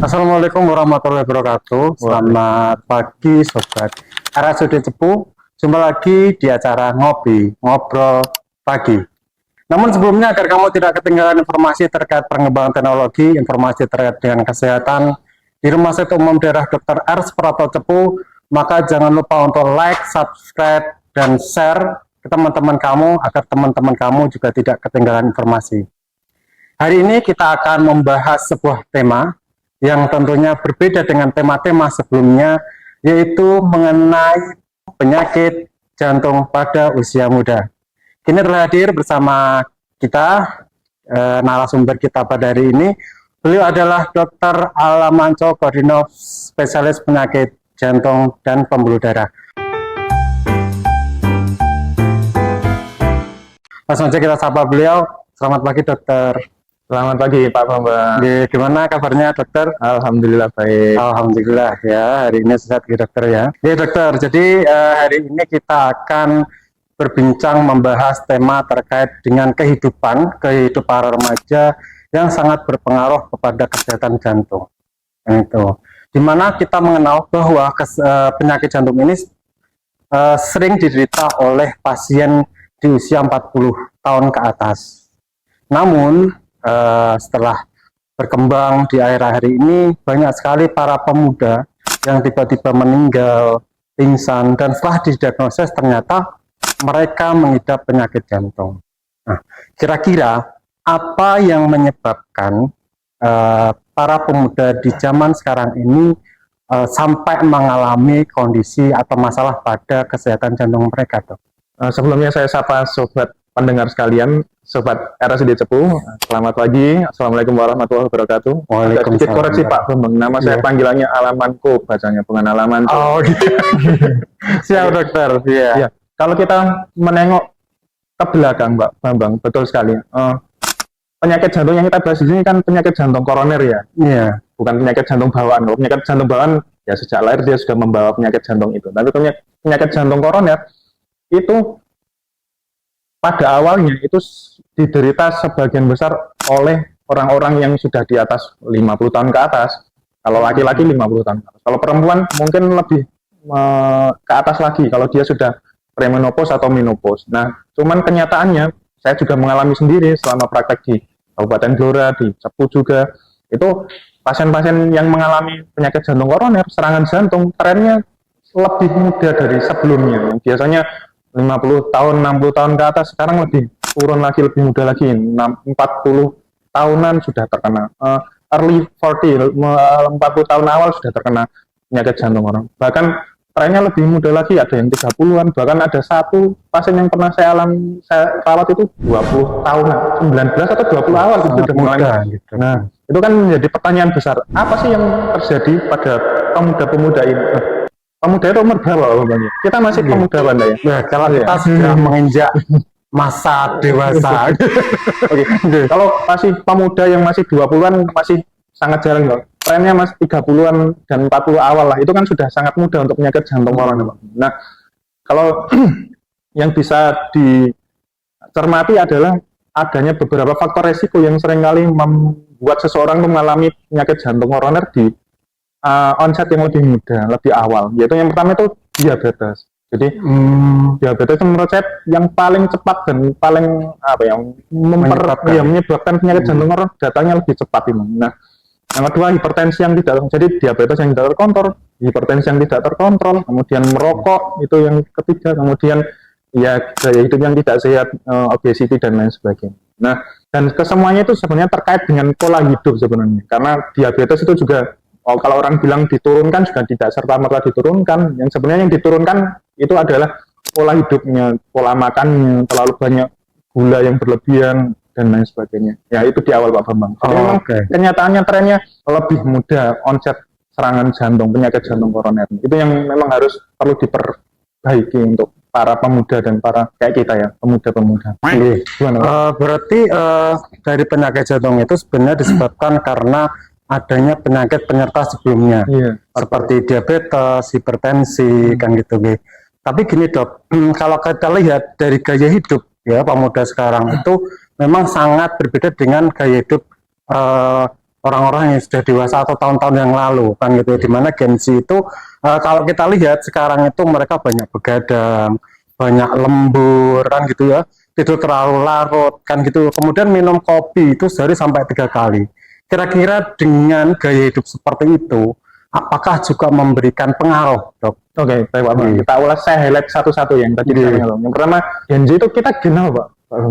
Assalamualaikum warahmatullahi wabarakatuh. Selamat pagi Sobat RSUD Cepu. Jumpa lagi di acara Ngobrol Pagi. Namun sebelumnya, agar kamu tidak ketinggalan informasi terkait pengembangan teknologi, informasi terkait dengan kesehatan di Rumah Sakit Umum Daerah Dr. R. Suprapto Cepu, maka jangan lupa untuk like, subscribe, dan share ke teman-teman kamu agar teman-teman kamu juga tidak ketinggalan informasi. Hari ini kita akan membahas sebuah tema yang tentunya berbeda dengan tema-tema sebelumnya, yaitu mengenai penyakit jantung pada usia muda. Kini telah hadir bersama kita narasumber kita pada hari ini. Beliau adalah Dr. Alamanco Koordinov, spesialis penyakit jantung dan pembuluh darah. Langsung saja kita sapa beliau. Selamat pagi, Dokter. Selamat pagi Pak Bambang. Gimana kabarnya, Dokter? Alhamdulillah baik. Alhamdulillah ya, hari ini sehat ya, Dokter ya. Ya, Dokter, jadi hari ini kita akan berbincang membahas tema terkait dengan kehidupan remaja yang sangat berpengaruh kepada kesehatan jantung. Itu. Dimana kita mengenal bahwa penyakit jantung ini sering diderita oleh pasien di usia 40 tahun ke atas. Namun setelah berkembang di akhir-akhir ini, banyak sekali para pemuda yang tiba-tiba meninggal, pingsan, dan setelah didiagnosis ternyata mereka mengidap penyakit jantung. Nah, kira-kira apa yang menyebabkan para pemuda di zaman sekarang ini sampai mengalami kondisi atau masalah pada kesehatan jantung mereka, Dok? Sebelumnya saya sapa sobat pendengar sekalian, Sobat RSUD Cepu, selamat pagi. Assalamualaikum warahmatullahi wabarakatuh. Waalaikumsalam. Sedikit koreksi Pak Bambang, nama saya panggilannya Alamanco, bacanya bukan Alamanco. Oh, gitu. Siap, Dokter. Iya. Ya, kalau kita menengok ke belakang, Pak Bambang, betul sekali. Penyakit jantung yang kita bahas di sini kan penyakit jantung koroner ya. Iya. Bukan penyakit jantung bawaan. Kalau penyakit jantung bawaan, ya sejak lahir dia sudah membawa penyakit jantung itu. Tapi penyakit jantung koroner itu pada awalnya itu diderita sebagian besar oleh orang-orang yang sudah di atas 50 tahun ke atas. Kalau laki-laki 50 tahun ke atas. Kalau perempuan mungkin lebih ke atas lagi kalau dia sudah premenopause atau menopause. Nah, cuman kenyataannya saya juga mengalami sendiri selama praktek di Kabupaten Blora, di Cepu juga. Itu pasien-pasien yang mengalami penyakit jantung koroner, serangan jantung, trennya lebih muda dari sebelumnya. Biasanya 50 tahun, 60 tahun ke atas, sekarang lebih turun lagi, lebih muda lagi, 40 tahunan sudah terkena, early 40, 40 tahun awal sudah terkena penyakit jantung orang. Bahkan trennya lebih muda lagi, ada yang 30-an, bahkan ada satu pasien yang pernah saya rawat itu 20 tahunan, 19 atau 20 awal itu sudah mengalami. Gitu. Nah, itu kan menjadi pertanyaan besar, apa sih yang terjadi pada pemuda-pemuda ini? Pemuda itu umur berapa Bang? Kita masih pemuda Bang ya? Nah, kalau kita sudah menginjak masa dewasa. Oke. Kalau masih pemuda yang masih 20-an masih sangat jarang Bang. Trennya masih 30-an dan 40 awal lah. Itu kan sudah sangat mudah untuk penyakit jantung koroner. Nah, kalau yang bisa dicermati adalah adanya beberapa faktor resiko yang seringkali membuat seseorang mengalami penyakit jantung koroner di onset yang lebih muda, lebih awal. Yaitu yang pertama itu diabetes. Jadi diabetes itu menurut saya yang paling cepat dan paling menyebabkan penyakit jantung koroner datangnya lebih cepat ini. Nah, yang kedua hipertensi yang tidak, jadi diabetes yang tidak terkontrol, hipertensi yang tidak terkontrol, kemudian merokok itu yang ketiga, kemudian ya gaya hidup yang tidak sehat, obesity dan lain sebagainya. Nah, dan kesemuanya itu sebenarnya terkait dengan pola hidup sebenarnya, karena diabetes itu juga kalau orang bilang diturunkan juga tidak serta-merta diturunkan. Yang sebenarnya yang diturunkan itu adalah pola hidupnya, pola makannya, terlalu banyak gula yang berlebihan dan lain sebagainya. Ya itu di awal Pak Bambang. Jadi memang kenyataannya trennya lebih mudah onset serangan jantung, penyakit jantung koroner. Itu yang memang harus perlu diperbaiki untuk para pemuda dan para kayak kita ya, pemuda-pemuda. Berarti dari penyakit jantung itu sebenarnya disebabkan karena adanya penyakit penyerta sebelumnya, seperti diabetes, hipertensi, kan gitu. Tapi gini Dok, kalau kita lihat dari gaya hidup ya pemuda sekarang itu memang sangat berbeda dengan gaya hidup orang-orang yang sudah dewasa atau tahun-tahun yang lalu kan gitu. Dimana Gen Z itu kalau kita lihat sekarang itu mereka banyak begadang, banyak lembur kan gitu ya, tidur terlalu larut kan gitu. Kemudian minum kopi itu sehari sampai 3 kali. Kira-kira dengan gaya hidup seperti itu, apakah juga memberikan pengaruh, Dok? Oke, baik Pak. Kita ulas, saya highlight satu-satu yang tadi disampaikan. Yang pertama, Gen Z itu kita kenal, Pak.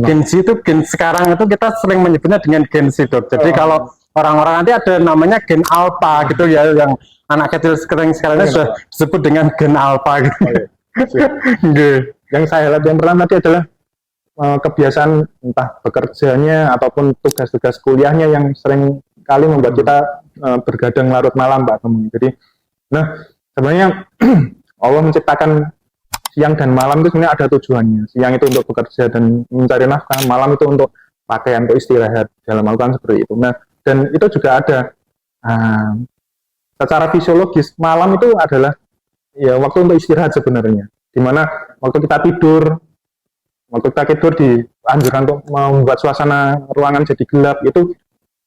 Gen Z itu sekarang itu kita sering menyebutnya dengan Gen Z, Dok. Jadi kalau orang-orang nanti ada namanya Gen Alpha gitu ya, yang anak kecil sekarang ini sudah disebut dengan Gen Alpha gitu. Yang saya lihat yang pertama tadi adalah kebiasaan entah bekerjanya ataupun tugas-tugas kuliahnya yang sering kali membuat kita bergadang larut malam, Pak. Jadi, nah sebenarnya Allah menciptakan siang dan malam itu sebenarnya ada tujuannya. Siang itu untuk bekerja dan mencari nafkah, malam itu untuk pakaian, untuk istirahat. Dalam Al-Quran seperti itu. Nah, dan itu juga ada secara fisiologis, malam itu adalah ya waktu untuk istirahat sebenarnya. Dimana waktu kita tidur dianjurkan untuk membuat suasana ruangan jadi gelap, itu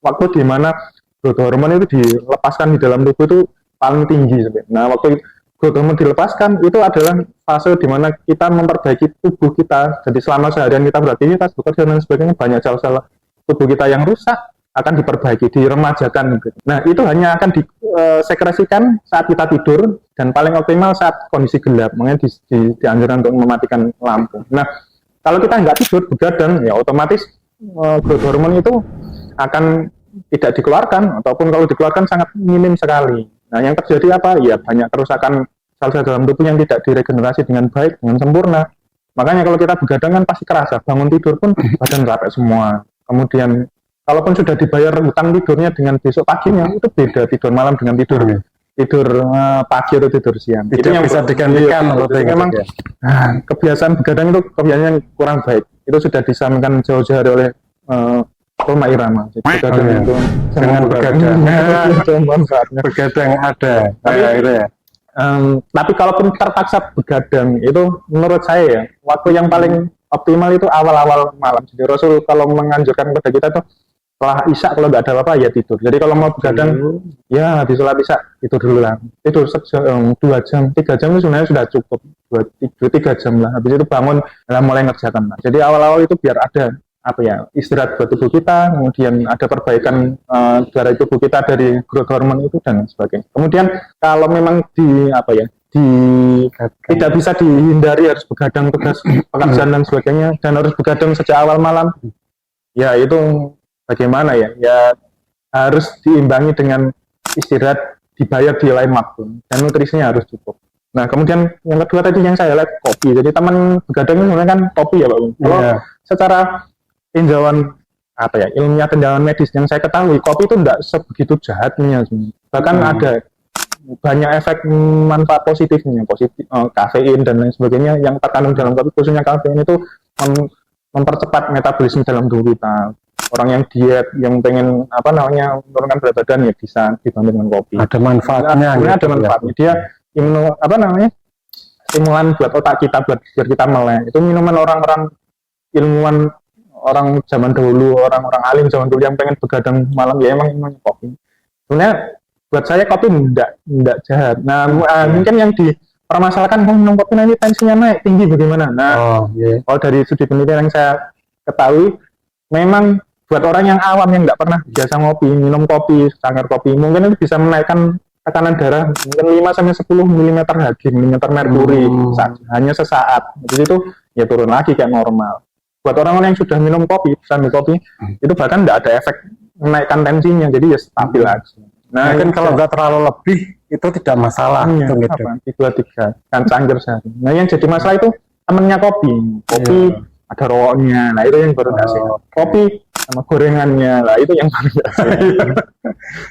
waktu dimana growth hormone itu dilepaskan di dalam tubuh itu paling tinggi sebenarnya. Nah, waktu growth hormone dilepaskan itu adalah fase dimana kita memperbaiki tubuh kita. Jadi selama seharian kita beraktivitas, bekerja dan sebagainya, banyak sel-sel tubuh kita yang rusak akan diperbaiki, diremajakan. Nah, itu hanya akan disekresikan saat kita tidur dan paling optimal saat kondisi gelap. Makanya dianjurkan untuk mematikan lampu. Nah, kalau kita nggak tidur, begadang, ya otomatis growth hormone itu akan tidak dikeluarkan, ataupun kalau dikeluarkan sangat minim sekali. Nah, yang terjadi apa? Ya banyak kerusakan sel-sel dalam tubuh yang tidak diregenerasi dengan baik, dengan sempurna. Makanya kalau kita begadang kan pasti kerasa, bangun tidur pun badan capek semua. Kemudian, kalaupun sudah dibayar hutang tidurnya dengan besok paginya, itu beda tidur malam dengan tidur pagi atau tidur siang. Itu yang bisa digantikan. Memang kebiasaan begadang itu kebiasaan yang kurang baik. Itu sudah disampaikan jauh-jauh hari oleh Roma Irama. Jadi begadang itu dengan begadang ada. Tapi kalaupun terpaksa begadang, itu menurut saya ya, waktu yang paling optimal itu awal-awal malam. Jadi Rasul kalau menganjurkan kepada kita tuh setelah isya kalau nggak ada apa-apa ya tidur. Jadi kalau mau begadang ya di sholat isya tidur dulu lah. Tidur 2 jam, 3 jam itu sebenarnya sudah cukup. 2-3 jam lah. Habis itu bangun mulai ngerjakan lah. Jadi awal-awal itu biar ada istirahat buat tubuh kita, kemudian ada perbaikan dari tubuh kita dari growth hormone itu dan sebagainya. Kemudian kalau memang tidak bisa dihindari harus begadang tugas pekerjaan dan sebagainya dan harus begadang sejak awal malam, ya itu bagaimana ya? Ya harus diimbangi dengan istirahat dibayar di lain waktu dan nutrisinya harus cukup. Nah, kemudian yang kedua tadi yang saya lihat kopi. Jadi teman begadang ini kan kopi ya, Pak. Kalau secara ilmiah tinjauan medis yang saya ketahui, kopi itu tidak sebegitu jahatnya. Bahkan ada banyak efek manfaat positifnya, kafein dan lain sebagainya yang terkandung dalam kopi, khususnya kafein itu mempercepat metabolisme dalam tubuh kita. Orang yang diet, yang pengen menurunkan berat badan ya bisa dibantu dengan kopi. Ada manfaatnya. Ada manfaatnya. Dia stimulan buat otak kita, biar kita melek. Itu minuman orang-orang ilmuwan, orang zaman dahulu, orang-orang alim zaman dulu yang pengen begadang malam ya emang kopi. Sebenarnya buat saya kopi tidak jahat. Nah, mungkin yang dipermasalahkan minum kopi nanti tensinya naik tinggi bagaimana? Nah, kalau dari studi penelitian yang saya ketahui, memang buat orang yang awam yang nggak pernah biasa ngopi, minum kopi, secangkir kopi, mungkin itu bisa menaikkan tekanan darah mungkin 5-10 mm Hg, milimeter merkuri hanya sesaat. Jadi itu ya turun lagi kayak normal. Buat orang-orang yang sudah minum kopi, itu bahkan tidak ada efek menaikkan tensinya, jadi ya stabil aja. Nah, mungkin kalau nggak terlalu lebih itu tidak masalah. Itu 2-3 kan cangkir sehari. Nah, yang jadi masalah itu temennya kopi ada rokoknya, nah itu yang baru nggak sehat. Kopi sama gorengannya, lah itu yang baru nggak sehat.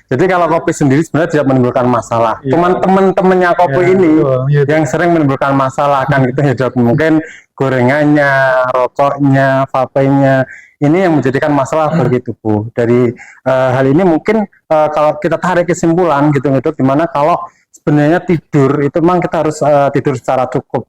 Jadi kalau kopi sendiri sebenarnya tidak menimbulkan masalah. Cuman teman-temannya kopi ini yang sering menimbulkan masalah kan gitu ya, Dok. Mungkin gorengannya, rokoknya, vapenya ini yang menjadikan masalah bagi tubuh. Dari hal ini mungkin kalau kita tarik kesimpulan gitu, dimana kalau sebenarnya tidur itu memang kita harus tidur secara cukup.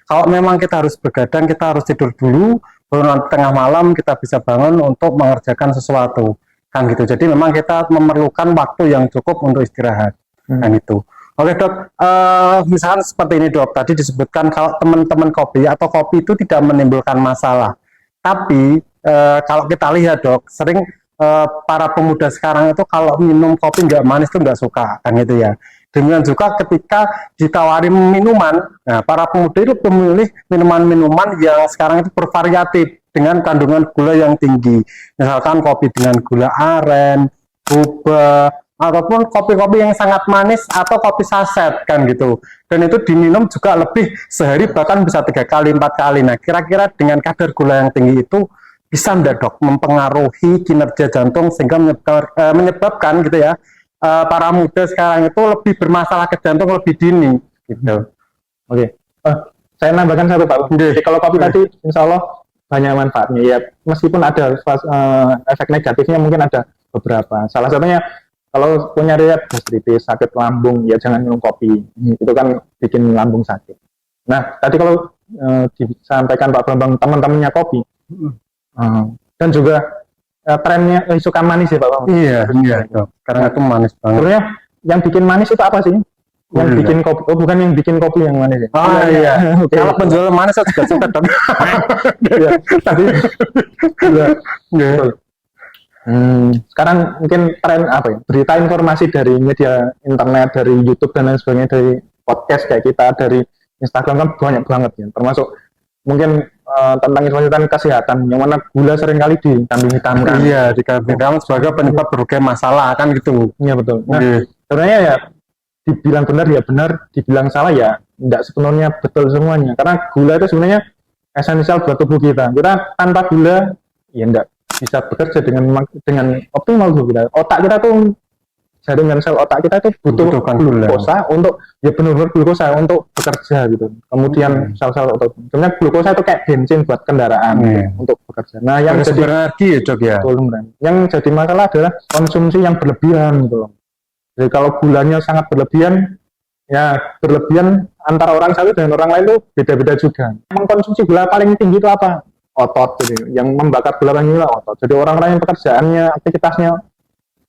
Kalau memang kita harus begadang, kita harus tidur dulu, baru nanti tengah malam kita bisa bangun untuk mengerjakan sesuatu. kan gitu. Jadi memang kita memerlukan waktu yang cukup untuk istirahat kan itu. Oke dok, misalkan seperti ini dok, tadi disebutkan kalau teman-teman kopi atau kopi itu tidak menimbulkan masalah, tapi kalau kita lihat dok, sering para pemuda sekarang itu kalau minum kopi nggak manis itu nggak suka kan gitu ya. Demikian juga ketika ditawari minuman, nah, para pemuda itu memilih minuman-minuman yang sekarang itu bervariatif dengan kandungan gula yang tinggi. Misalkan kopi dengan gula aren, boba, ataupun kopi-kopi yang sangat manis atau kopi saset kan gitu. Dan itu diminum juga lebih sehari bahkan bisa 3 kali, 4 kali. Nah kira-kira dengan kadar gula yang tinggi itu bisa enggak dok mempengaruhi kinerja jantung sehingga menyebabkan gitu ya para muda sekarang itu lebih bermasalah ke jantung lebih dini gitu. Oke. Saya nambahkan satu Pak. Jadi kalau kopi tadi insya Allah banyak manfaatnya ya, meskipun ada efek negatifnya mungkin ada beberapa. Salah satunya kalau punya riwayat gastritis, sakit lambung ya jangan minum kopi. Itu kan bikin lambung sakit. Nah, tadi kalau disampaikan Pak Bambang teman-temannya kopi. Dan juga trennya suka manis ya Pak Bambang. Iya, dok. Karena itu manis banget. Sebenarnya yang bikin manis itu apa sih? Yang bikin kopi, bukan yang bikin kopi yang manis ya? Iya. Okay. Kalau penjual manis saya juga suka dong. Iya, tapi sekarang mungkin tren apa ya? Berita informasi dari media internet, dari YouTube dan lain sebagainya, dari podcast kayak kita, dari Instagram kan banyak banget ya. Termasuk mungkin tentang informasi tentang kesehatan, yang mana gula seringkali dikambing hitamkan. Iya, dikambing hitam sebagai penyebab berbagai masalah kan gitu. Iya betul. Nah, sebenarnya ya dibilang benar ya benar, dibilang salah ya tidak sepenuhnya betul semuanya. Karena gula itu sebenarnya esensial buat tubuh kita. Kita tanpa gula ya tidak bisa bekerja dengan optimal tubuh kita. Otak kita tuh jaringan sel otak kita itu butuh glukosa untuk ya benar-benar glukosa untuk bekerja gitu. Kemudian sel-sel otot. Sebenarnya glukosa itu kayak bensin buat kendaraan untuk bekerja. Nah, yang jadi energi ya, Dok ya. Yang jadi masalah adalah konsumsi yang berlebihan gitu. Jadi kalau gulanya sangat berlebihan, ya berlebihan antara orang satu dan orang lain itu beda-beda juga. Mengkonsumsi gula paling tinggi itu apa? Otot. Jadi yang membakar gula paling tinggi otot. Jadi orang-orang yang pekerjaannya, aktivitasnya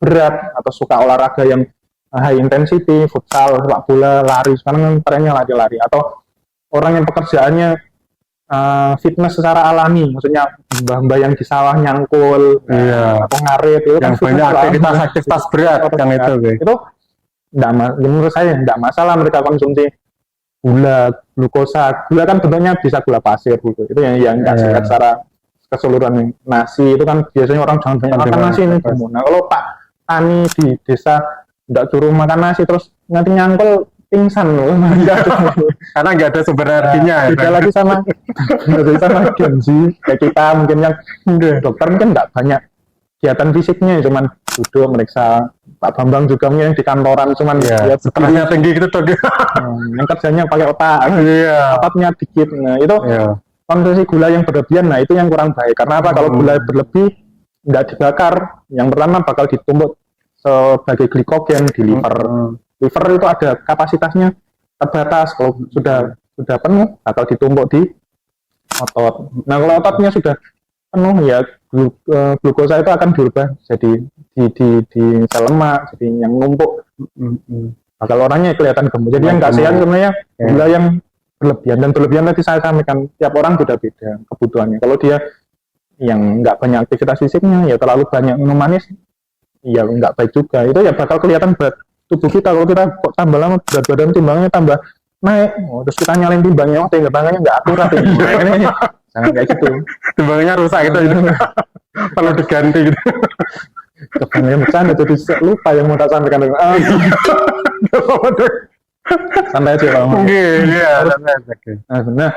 berat atau suka olahraga yang high intensity, futsal, sepak bola, lari, sekarang kan trennya lari-lari, atau orang yang pekerjaannya fitness secara alami, maksudnya mbah-mbah yang di sawah nyangkul, atau ngarit, itu yang kan banyak aktivitas berat yang itu menurut saya tidak masalah mereka konsumsi gula, glukosa. Gula kan bentuknya bisa gula pasir gitu, itu yang nggak sehat secara keseluruhan. Nasi itu kan biasanya orang jangan banyak makan nasi ini. Nah kalau Pak tani di desa tidak suruh makan nasi terus nanti nyangkul pingsan loh. Karena nggak ada sumber energinya. Beda lagi sama Genzi kayak kita mungkin yang dokter mungkin nggak banyak kegiatan fisiknya, cuman duduk meriksa. Pak Bambang juga mungkin yang di kantoran cuman ya stresnya tinggi gitu dok. Yang kerjanya pakai otak, ototnya dikit. Nah itu konsumsi gula yang berlebihan, nah itu yang kurang baik. Karena apa? Kalau gula berlebih nggak dibakar, yang pertama bakal ditumbuk sebagai glikogen di liver. Liver itu ada kapasitasnya terbatas. Kalau sudah penuh, bakal ditumbuk di otot. Nah kalau ototnya sudah penuh ya glukosa itu akan berubah jadi di sel lemak, jadi yang numpuk. Bakal orangnya kelihatan gemuk. Jadi yang nggak sehat sebenarnya gula yang berlebihan, dan berlebihan tadi saya sampaikan tiap orang beda-beda kebutuhannya. Kalau dia yang nggak banyak aktivitas fisiknya, ya terlalu banyak minum manis, ya nggak baik juga. Itu ya bakal kelihatan berat tubuh kita. Kalau kita kok tambah lama berat badan, timbangnya tambah naik, terus kita nyalain timbangnya, timbangannya nggak akurat. Jangan kayak gitu. Timbangnya rusak gitu. Perlu diganti gitu. Kebanyakan bercanda, jadi lupa yang mau tak sampaikan. Santai aja Pak. Nah,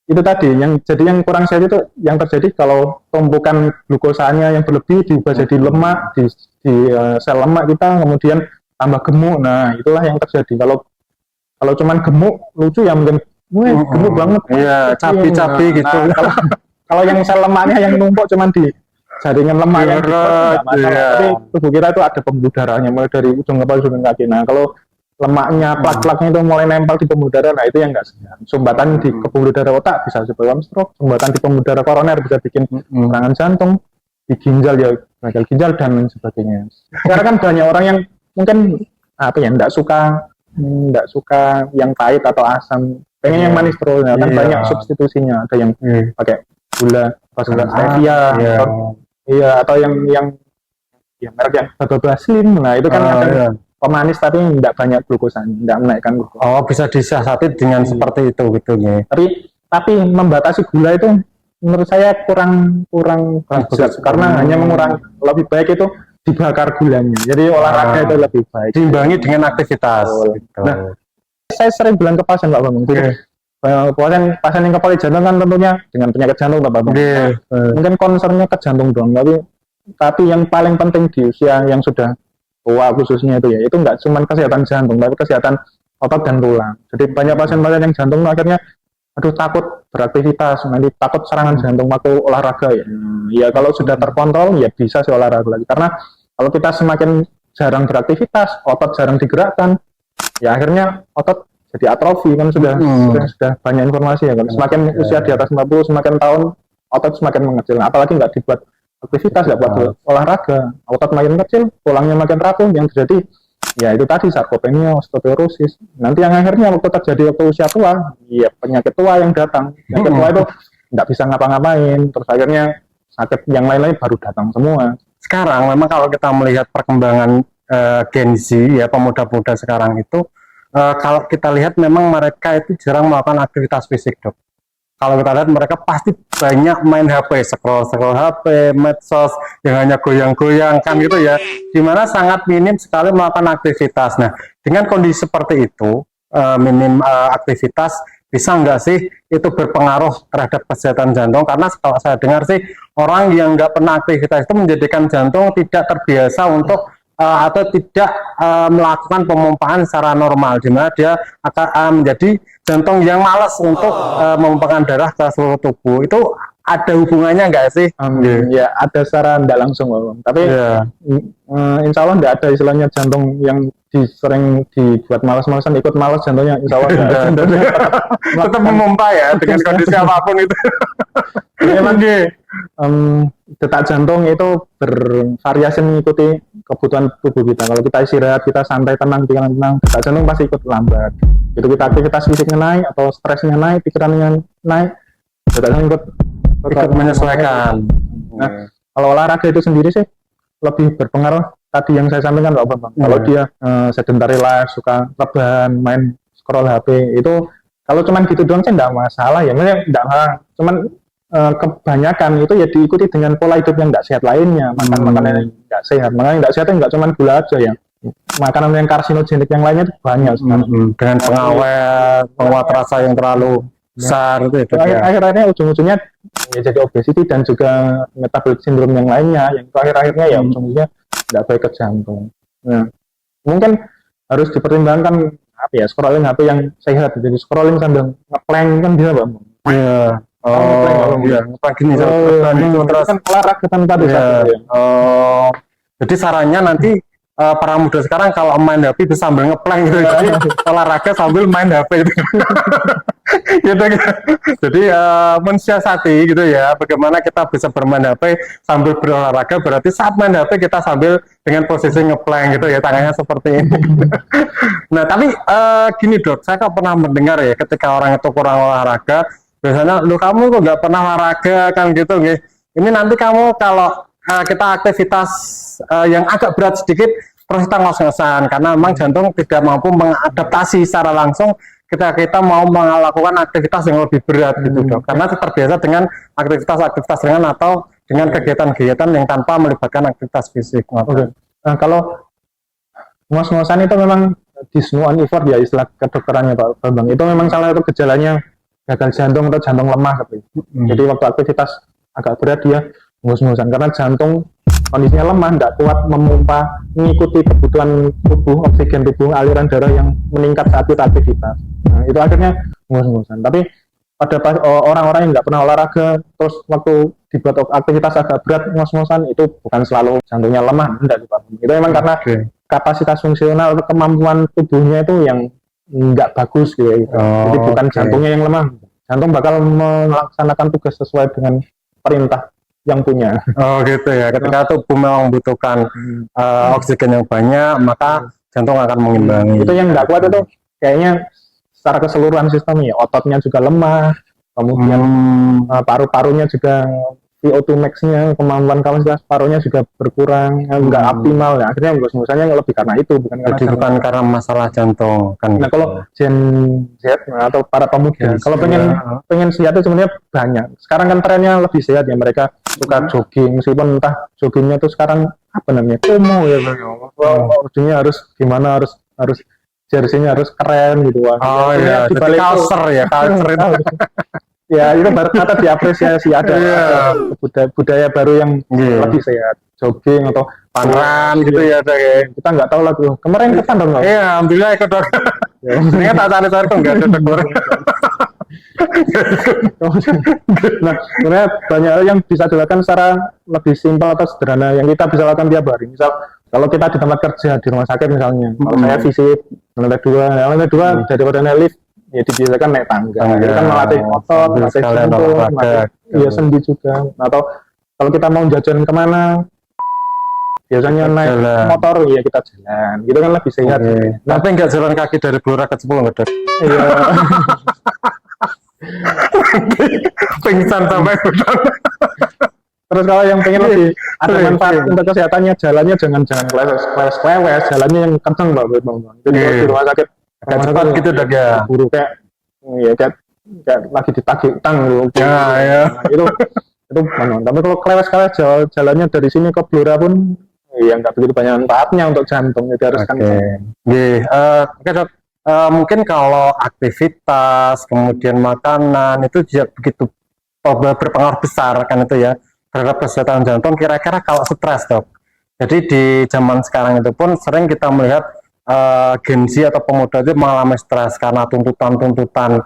itu tadi yang kurang sehat itu yang terjadi kalau tumpukan glukosanya yang berlebih diubah jadi lemak di sel lemak kita, kemudian tambah gemuk. Nah itulah yang terjadi. Kalau cuman gemuk lucu ya mungkin gemuk banget, cabi-cabi gitu. Kalau yang sel lemaknya yang numpuk cuman di jaringan lemak yang tidak masalah. Tapi tubuh kita itu ada pembuluh darahnya mulai dari ujung kepala ujung kaki. Nah kalau lemaknya, plak-plaknya itu mulai nempel di pembuluh darah, nah itu yang nggak sehat. Sumbatan di pembuluh darah otak bisa sebabkan stroke, sumbatan di pembuluh darah koroner bisa bikin serangan jantung. di ginjal ya gagal ginjal dan lain sebagainya. Karena kan banyak orang yang mungkin apa ya nggak suka yang pahit atau asam, pengen yang manis terus. Nah, kan banyak substitusinya, ada yang pakai gula stevia atau yang ya merek yang baba slim. Nah itu kan ada pemanis tapi nggak banyak glukosanya, nggak menaikkan glukosa. Oh, bisa disiasati dengan seperti itu gitu ya. Tapi membatasi gula itu menurut saya kurang bagus, karena hanya mengurangi. Lebih baik itu dibakar gulanya. Jadi olahraga itu lebih baik. Diimbangi dengan aktivitas. Gitu. Nah, saya sering bilang ke pasien Pak Bambang. Pasien yang kepala jantung kan tentunya dengan penyakit jantung Pak Bambang. Mungkin concernnya ke jantung doang, tapi yang paling penting di usia yang sudah tua khususnya itu ya, itu nggak cuma kesehatan jantung, tapi kesehatan otot dan tulang. Jadi banyak pasien-pasien yang jantung akhirnya takut beraktivitas, nanti takut serangan jantung waktu olahraga ya. Ya kalau sudah terkontrol ya bisa sih olahraga lagi. Karena kalau kita semakin jarang beraktivitas, otot jarang digerakkan, ya akhirnya otot jadi atrofi kan sudah banyak informasi ya kan. Semakin usia di atas 40, semakin tahun otot semakin mengecil. Apalagi nggak dibuat aktivitas, nggak buat olahraga, otot makin kecil, tulangnya makin rapuh, yang terjadi ya itu tadi sarkopenia, osteoporosis. Nanti yang akhirnya waktu terjadi waktu usia tua, ya penyakit tua yang datang. Penyakit tua itu nggak bisa ngapa-ngapain, terus akhirnya sakit yang lain-lain baru datang semua. Sekarang memang kalau kita melihat perkembangan Gen Z ya, pemuda-pemuda sekarang itu, kalau kita lihat memang mereka itu jarang melakukan aktivitas fisik, Dok. Kalau kita lihat mereka pasti banyak main HP, scroll HP, medsos yang hanya goyang-goyang kan gitu ya, dimana sangat minim sekali melakukan aktivitas. Nah, dengan kondisi seperti itu, minim aktivitas, bisa nggak sih itu berpengaruh terhadap kesehatan jantung? Karena kalau saya dengar sih, orang yang nggak pernah aktivitas itu menjadikan jantung tidak terbiasa untuk atau tidak melakukan pemompaan secara normal, di mana dia akan menjadi jantung yang malas untuk memompahkan darah ke seluruh tubuh. Itu ada hubungannya nggak sih? Ya ada secara tidak langsung, tapi insya Allah nggak ada istilahnya jantung yang sering dibuat malas-malasan ikut malas jantungnya, insya Allah nggak ada. Tetap memompa ya dengan kondisi apapun itu. Memang detak jantung itu bervariasi mengikuti kebutuhan tubuh kita. Kalau kita istirahat, kita santai, tenang, pikiran tenang, detak jantung pasti ikut lambat. Itu kita aktivitas fisiknya naik atau stresnya naik, pikirannya naik, detak jantung ikut menyesuaikan. Nah, kalau olahraga itu sendiri sih lebih berpengaruh tadi yang saya sampaikan Pak Bambang. Kalau dia sedentary life, suka rebahan, main scroll HP, itu kalau cuman gitu doang sih enggak masalah ya. Maksudnya enggak cuman kebanyakan itu ya diikuti dengan pola hidup yang nggak sehat lainnya, makanan yang nggak sehat. Makanya nggak sehat nggak cuma gula aja ya, makanan yang karsinogenik yang lainnya itu banyak dengan penguat rasa yang terlalu besar itu akhir-akhirnya ujung-ujungnya ya jadi obesity dan juga metabolic syndrome yang lainnya, yang itu akhir-akhirnya ya ujung-ujungnya nggak baik ke jantung. Nah, mungkin harus dipertimbangkan apa ya, scrolling HP yang sehat. Jadi scrolling sambil ngeplank kan bisa Bang. Iya. Gini terus kan olahraga tanpa jadi sarannya nanti para muda sekarang kalau main HP bisa sambil ngeplank gitu, olahraga sambil main HP itu. Gitu. Jadi mensiasati gitu ya, bagaimana kita bisa bermain HP sambil berolahraga. Berarti saat main HP kita sambil dengan posisi ngeplank gitu ya, tangannya seperti ini. Nah tapi gini Dok, saya kan pernah mendengar ya, ketika orang itu kurang olahraga, biasanya lu kamu kok nggak pernah olahraga kan gitu nih. Ini nanti kamu kalau kita aktivitas yang agak berat sedikit terus kita ngos-ngosan, karena memang jantung tidak mampu mengadaptasi secara langsung ketika kita mau melakukan aktivitas yang lebih berat gitu Dok. Karena terbiasa dengan aktivitas ringan atau dengan kegiatan-kegiatan yang tanpa melibatkan aktivitas fisik. Nah, kalau ngos-ngosan itu memang dyspnea effort ya istilah kedokterannya Pak Bambang. Itu memang salah satu gejalanya gagal jantung atau jantung lemah gitu. Jadi waktu aktivitas agak berat dia ngos-ngosan karena jantung kondisinya lemah, tidak kuat memompa mengikuti kebutuhan tubuh, oksigen tubuh, aliran darah yang meningkat saat kita aktivitas. Nah, itu akhirnya ngos-ngosan. Tapi pada orang-orang yang nggak pernah olahraga terus waktu dibuat aktivitas agak berat ngos-ngosan, itu bukan selalu jantungnya lemah, enggak Pak. Itu memang karena kapasitas fungsional atau kemampuan tubuhnya itu yang nggak bagus gitu. Jadi bukan jantungnya yang lemah. Jantung bakal melaksanakan tugas sesuai dengan perintah yang punya. Oh gitu ya. Ketika tubuh memang membutuhkan oksigen yang banyak, maka jantung akan mengimbangi. Itu yang nggak kuat itu kayaknya secara keseluruhan sistemnya, ototnya juga lemah, kemudian paru-parunya juga VO2 max-nya, kemampuan kapasitas parunya juga berkurang, nggak optimal ya. Akhirnya misalnya lebih karena itu, bukan karena Jadi bukan karena masalah jantung kan. Nah gitu. kalau Gen Z atau para pemuda, kalau pengen sehat itu sebenarnya banyak. Sekarang kan trennya lebih sehat ya, mereka suka jogging, meskipun entah joggingnya itu sekarang apa namanya, FOMO ya, ujungnya harus gimana, harus jersey-nya harus keren gitu. Oh iya, jadi culture ya, culture itu. Ya itu baru kata diapresiasi, ada budaya baru yang lebih sehat, jogging atau paneran gitu ya, kayak kita nggak tahu lah tuh. Kemarin ke dong. Iya, alhamdulillah ikut dong. Ternyata tak cari-cari kok nggak ada tegur. Nah, sebenarnya banyak hal yang bisa dilakukan secara lebih simpel atau sederhana yang kita bisa lakukan tiap hari. Misal kalau kita di tempat kerja di rumah sakit misalnya, kalau saya visit lantai dua daripada naik lift, ya dibiasakan naik tangga. Itu kan melatih otot, melatih jantung, melatih sendi juga. Atau kalau kita mau jajan kemana, biasanya naik motor, ya kita jalan. Gitu kan lebih sehat. Tapi nggak jalan kaki dari Blora ke Cepul nggak, Dok? Iya. Pingsan sampai hutan. Terus kalau yang pengen lebih ada manfaat untuk kesehatannya, jalannya jangan klewes, jalannya yang kenceng banget, Bang. Jadi kalau di rumah sakit agak cepat gitu, Dok ya. Buru kayak lagi ditagih utang gitu. Ya. Itu mana? Tapi kalau klewes jalannya dari sini ke Blora pun ya nggak begitu banyak manfaatnya untuk jantung, jadi harus kenceng. Oke, Dok. Mungkin kalau aktivitas, kemudian makanan itu tidak begitu berpengaruh besar kan itu ya terhadap kesehatan jantung. Kira-kira kalau stres, Dok. Jadi di zaman sekarang itu pun sering kita melihat Gen Z atau pemuda itu mengalami stres karena tuntutan-tuntutan.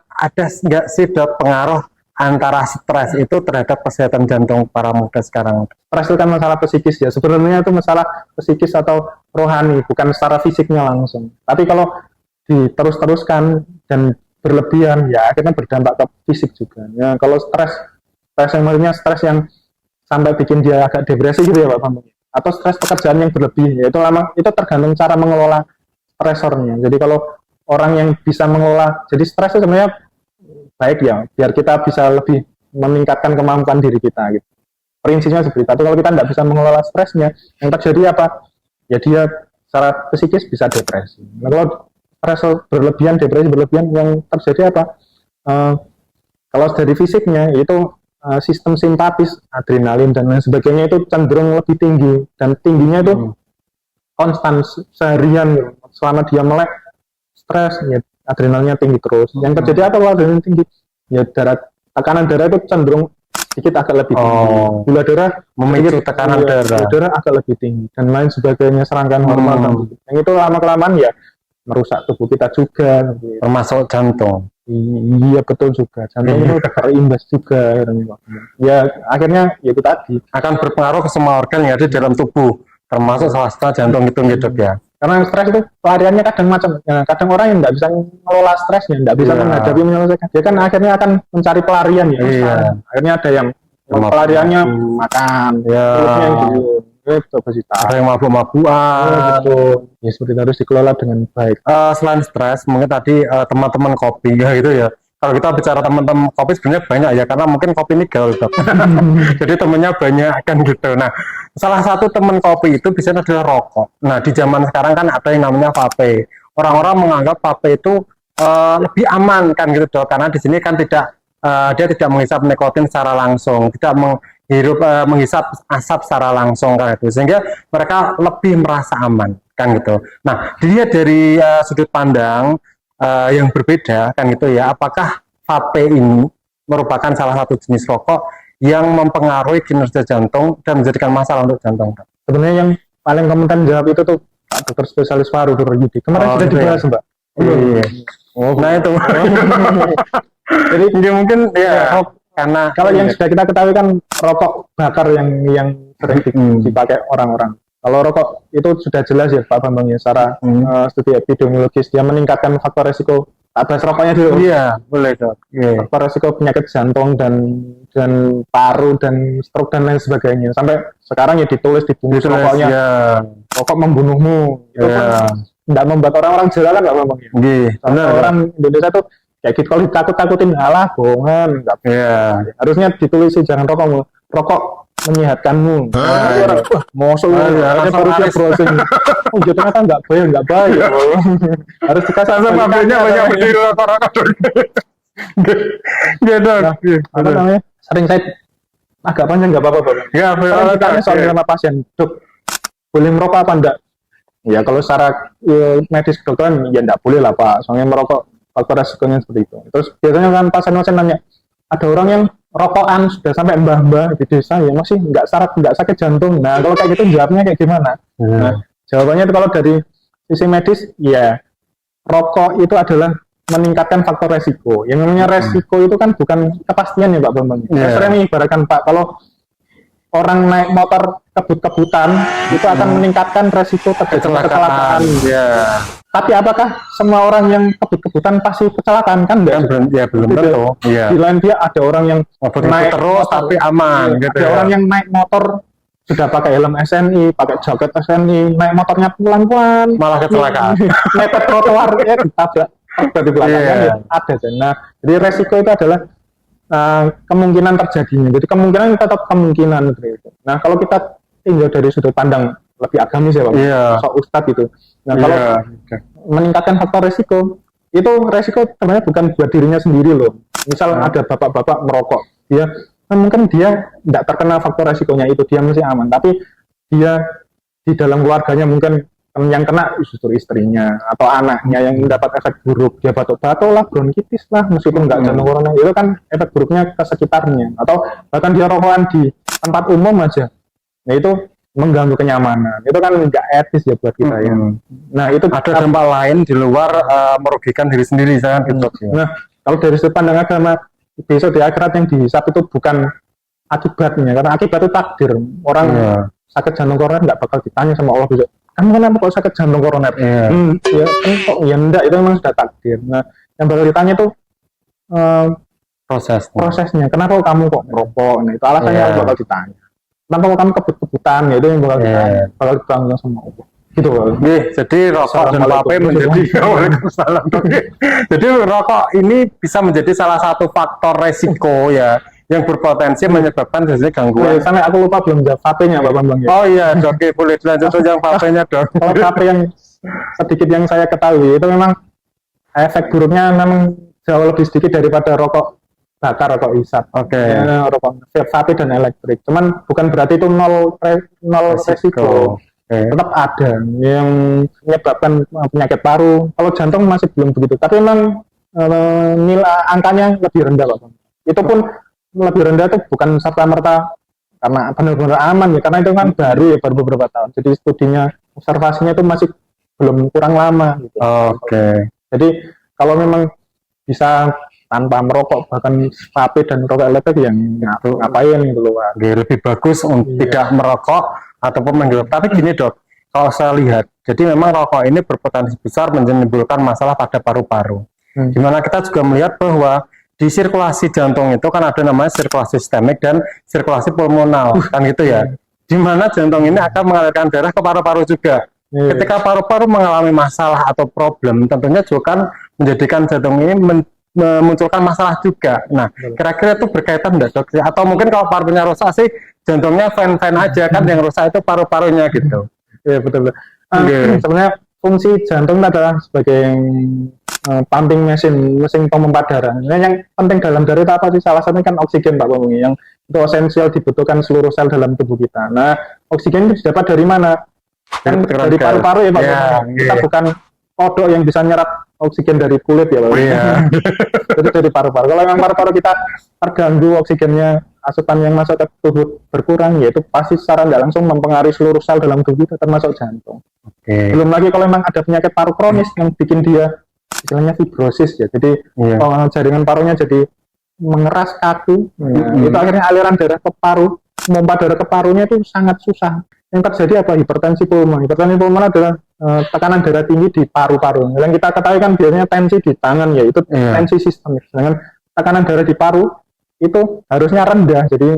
Ada nggak sih, Dok, pengaruh antara stres itu terhadap kesehatan jantung para muda sekarang? Stres itu kan masalah psikis ya. Sebenarnya itu masalah psikis atau rohani, bukan secara fisiknya langsung. Tapi kalau diterus-teruskan dan berlebihan, ya akhirnya berdampak ke fisik juga. Ya, kalau stres yang maksudnya stres yang sampai bikin dia agak depresi gitu ya Pak Bambang. Atau stres pekerjaan yang berlebih, ya itu tergantung cara mengelola stresornya. Jadi kalau orang yang bisa mengelola, jadi stres itu sebenarnya baik ya, biar kita bisa lebih meningkatkan kemampuan diri kita gitu. Prinsipnya seperti itu. Tapi kalau kita tidak bisa mengelola stresnya, yang terjadi apa? Ya dia secara psikis bisa depresi. Nah, kalau stres berlebihan, depresi berlebihan, yang terjadi apa? Kalau dari fisiknya itu sistem simpatis, adrenalin dan lain sebagainya itu cenderung lebih tinggi, dan tingginya itu konstan seharian gitu. Selama dia melek stres, ya adrenalnya tinggi terus. Yang terjadi apa kalau adrenalin tinggi? Ya tekanan darah itu cenderung sedikit agak lebih tinggi. Gula darah memicu tekanan darah. Gula darah agak lebih tinggi dan lain sebagainya, serangkaian hormon. Yang itu lama-kelamaan ya merusak tubuh kita juga. Termasuk jantung. Iya betul juga. Jantung itu terimbas juga. Ya akhirnya ya itu tadi akan berpengaruh ke semua organ yang ada di dalam tubuh, termasuk salah satu jantung itu hidup ya. Karena stres itu pelariannya kadang macam, ya, kadang orang yang nggak bisa mengelola stresnya, nggak bisa menghadapi menyelesaikan, dia kan akhirnya akan mencari pelarian ya. Akhirnya ada yang pelariannya makan, yang ada yang mabuk-mabukan, ya seperti itu, harus dikelola dengan baik. Selain stres, mungkin tadi teman-teman kopi ya gitu ya. Kalau kita bicara teman-teman kopi sebenarnya banyak ya, karena mungkin kopi ini gaul, Dok. Jadi temennya banyak kan gitu. Nah, salah satu teman kopi itu biasanya adalah rokok. Nah, di zaman sekarang kan ada yang namanya vape. Orang-orang menganggap vape itu lebih aman kan gitu, Dok, karena di sini kan tidak dia tidak menghisap nikotin secara langsung, tidak menghisap asap secara langsung kan itu, sehingga mereka lebih merasa aman kan gitu. Nah, dilihat dari sudut pandang yang berbeda kan gitu ya, apakah vape ini merupakan salah satu jenis rokok yang mempengaruhi kinerja jantung dan menjadikan masalah untuk jantung? Sebenarnya yang paling kompeten jawab itu tuh Pak Dokter Spesialis Paru Yudi. Kemarin sudah dibahas, Mbak. Nah itu. Jadi mungkin ya karena kalau yang sudah kita ketahui kan rokok bakar yang sering dipakai orang-orang. Kalau rokok itu sudah jelas ya Pak Bambang ya, secara studi epidemiologis dia meningkatkan faktor resiko tak bahas rokoknya dulu. Iya, boleh dok. Iya. Faktor resiko penyakit jantung dan paru dan stroke dan lain sebagainya. Sampai sekarang ya ditulis di bungkus rokoknya, Ya. rokok membunuhmu. Itu Ya. kan tidak membuat orang-orang jela kan nggak Bambang ya. Iya. Soalnya Benar. orang Indonesia tuh kayak gitu, kalau takut-takutin alah bohongan, nggak. Iya. Harusnya ditulis sih, jangan rokok menyehatkanmu. Orang wah mosok Iya, ini langsung baru dia laris. browsing. Oh jadi ternyata nggak bayar. Harus dikasih Sampai pabriknya banyak ya. berdiri rokok-rokok dok. Iya dok. Nah, Iya, apa benar. namanya? Sering saya agak panjang nggak apa-apa Bang. Ya, Kalau benar. ditanya soal sama pasien, dok boleh merokok apa enggak? Ya kalau secara medis kedokteran ya enggak boleh lah Pak. Soalnya merokok faktor resikonya seperti itu. Terus biasanya kan pasien-pasien nanya, ada orang yang rokokan sudah sampai mbah-mbah di desa ya masih nggak sakit jantung. Nah kalau kayak gitu jawabnya kayak gimana? Nah, jawabannya itu kalau dari sisi medis ya rokok itu adalah meningkatkan faktor resiko. Yang namanya resiko itu kan bukan kepastian ya Pak Bambang. Saya sering mengibaratkan Pak, kalau orang naik motor kebut-kebutan itu akan meningkatkan resiko terjadi kecelakaan. Ya. Tapi apakah semua orang yang kebut-kebutan pasti kecelakaan? Kan enggak. Belum tentu. Iya. Di lain dia ada orang yang Naik terus motor, tapi aman gitu. ada orang yang naik motor sudah pakai helm SNI, pakai jaket SNI, naik motornya pelan-pelan, Malah kecelakaan. mepet trotoar ya ditabrak di belakangnya Iya. ya, ada. Nah, jadi resiko itu adalah kemungkinan terjadinya. Jadi kemungkinan tetap kemungkinan gitu. Nah, kalau kita tinjau dari sudut pandang lebih agamis ya Pak, sok ustadz itu. Nah, kalau meningkatkan faktor resiko, itu resiko sebenarnya bukan buat dirinya sendiri loh. Misal ada bapak-bapak merokok, mungkin dia tidak terkena faktor resikonya itu, dia masih aman. Tapi dia di dalam keluarganya mungkin yang kena justru istrinya atau anaknya yang mendapat efek buruk, dia batuk-batuk lah, bronkitis lah, meskipun nggak jantung corona, itu kan efek buruknya ke sekitarnya. Atau bahkan dia rokokan di tempat umum aja, nah itu mengganggu kenyamanan, itu kan nggak etis ya buat kita ya. Nah itu ada dampak lain di luar merugikan diri sendiri, jangan gitu. Nah kalau dari sudut pandang agama, besok di akhirat yang dihisap itu bukan akibatnya, karena akibat itu takdir. Orang sakit jantung koroner nggak bakal ditanya sama Allah besok, kamu kenapa kok sakit jantung koroner? Ya kan kok ya enggak, itu memang sudah takdir. Nah yang bakal ditanya itu prosesnya, kenapa kamu kok merokok? Nah itu alasannya yang bakal ditanya. Kenapa kok kamu kebut-kebutan? Ya itu yang bakal ditanya, bakal ditanya sama Allah. Gitu loh. Jadi rokok dan vape menjadi Waalaikumsalam. Jadi rokok ini bisa menjadi salah satu faktor resiko ya yang berpotensi menyebabkan sesuatu gangguan. Sampai aku lupa belum jawab vape-nya Pak Bambang ya. Oh iya, oke, boleh dilanjutkan yang vape-nya dong. Kalau vape yang sedikit yang saya ketahui itu memang efek buruknya memang jauh lebih sedikit daripada rokok bakar, rokok hisap. Rokok vape dan elektrik. Cuman bukan berarti itu nol resiko. Tetap ada yang menyebabkan penyakit paru. Kalau jantung masih belum begitu, tapi memang nilai angkanya lebih rendah Pak. Itu pun lebih rendah itu bukan serta-merta karena benar-benar aman ya, karena itu kan baru beberapa tahun. Jadi studinya, observasinya itu masih belum kurang lama gitu. Jadi kalau memang bisa tanpa merokok, bahkan vape dan rokok elektrik yang ngapain gitu loh. Lebih bagus untuk tidak merokok ataupun menghirup. Tapi gini dok, kalau saya lihat, jadi memang rokok ini berpotensi besar menimbulkan masalah pada paru-paru. Dimana kita juga melihat bahwa di sirkulasi jantung itu kan ada namanya sirkulasi sistemik dan sirkulasi pulmonal, kan gitu ya. Dimana jantung ini akan mengalirkan darah ke paru-paru juga. Ketika paru-paru mengalami masalah atau problem, tentunya juga kan menjadikan jantung ini memunculkan masalah juga. Nah, kira-kira itu berkaitan enggak dok? Atau mungkin kalau paru-parunya rusak sih, jantungnya fine-fine aja kan, yang rusak itu paru-parunya gitu. Iya betul. Sebenarnya fungsi jantung adalah sebagai pumping mesin pemompa darah. Nah, yang penting dalam darah itu apa sih? Salah satunya kan oksigen Pak Bambang, yang itu esensial dibutuhkan seluruh sel dalam tubuh kita. Nah, oksigen itu didapat dari mana? Kan dari paru-paru ya Pak Bambang. Kita bukan kodok yang bisa nyerap oksigen dari kulit ya Pak Bambang. Jadi dari paru-paru. Kalau memang paru-paru kita terganggu oksigennya, asupan yang masuk ke tubuh berkurang, yaitu pasti secara tidak langsung mempengaruhi seluruh sel dalam tubuh kita, termasuk jantung. Belum lagi kalau memang ada penyakit paru kronis yang bikin dia istilahnya fibrosis ya, jadi jaringan parunya jadi mengeras kaku, itu akhirnya aliran darah ke paru, memompa darah ke parunya itu sangat susah. Yang terjadi apa? Hipertensi pulmoner. Hipertensi pulmoner adalah tekanan darah tinggi di paru-paru. Yang kita ketahui kan biasanya tensi di tangan ya itu tensi sistemik. Sedangkan tekanan darah di paru itu harusnya rendah. Jadi